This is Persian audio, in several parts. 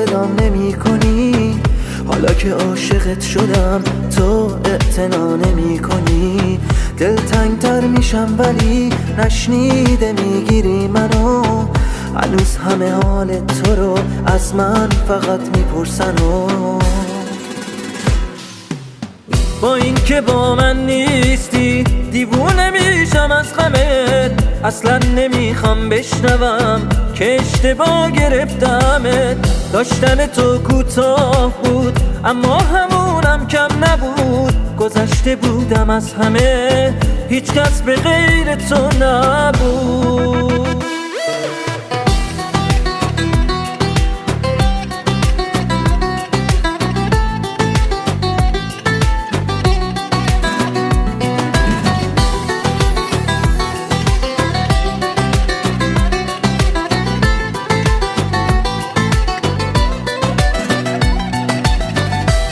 صدام نمی کنی، حالا که عاشقت شدم تو اعتنا نمی کنی. دلتنگتر میشم ولی نشنیده میگیری منو، هنوز همه حال تو رو از من فقط میپرسن و با این که با من نیستی دیوونه میشم از غمت. اصلا نمیخوام بشنوم که اشتباه گرفتمت. داشتن تو کوتاه بود اما همونم کم نبود. گذشته بودم از همه، هیچ کس به غیر تو نبود.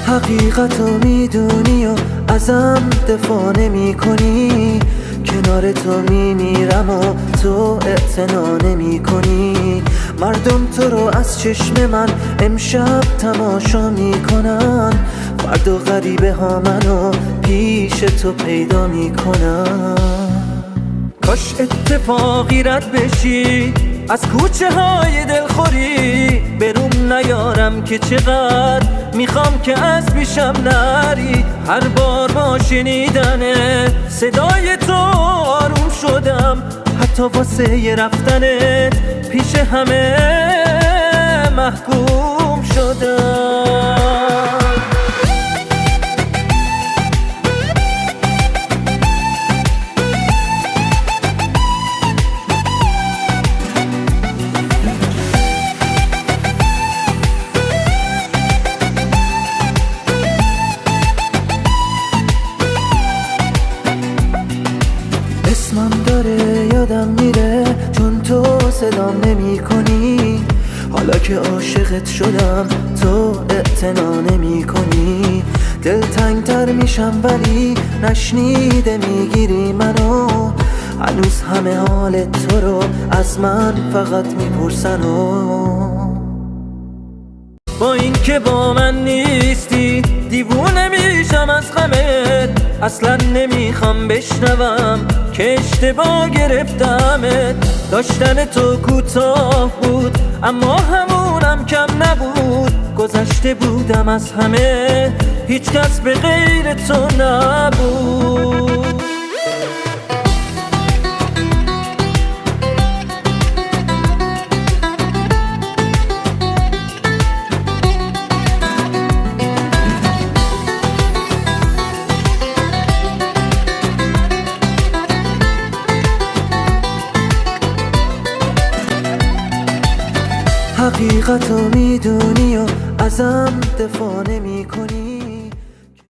حقیقتو میدونی و ازم دفاع نمی کنی. کنار تو میمیرم و تو اعتنا نمی کنی. مردم تو رو از چشم من امشب تماشا میکنن، فردا غریبه ها منو پیش تو پیدا میکنن. کاش اتفاقی رد بشی از کوچه های دلخوری، بروم نیارم که چقدر میخوام که از پیشم نری. هر بار با شنیدن صدای تو آروم شدم، حتی واسه رفتنت پیش همه محکوم شدم. اسمم داره یادم میره چون تو صدام نمی کنی. حالا که عاشقت شدم تو اعتنا نمی کنی. دلتنگتر میشم ولی نشنیده میگیری منو، هنوز همه حال تو رو از من فقط میپرسن و با این که با من نیستی دیوونه میشم از غمت. اصلا نمیخوام بشنوم که اشتباه گرفتمت. داشتن تو کوتاه بود اما همونم کم نبود. گذشته بودم از همه، هیچ کس به غیر تو نبود. حقیقتو میدونی و ازم دفاع نمی کنی.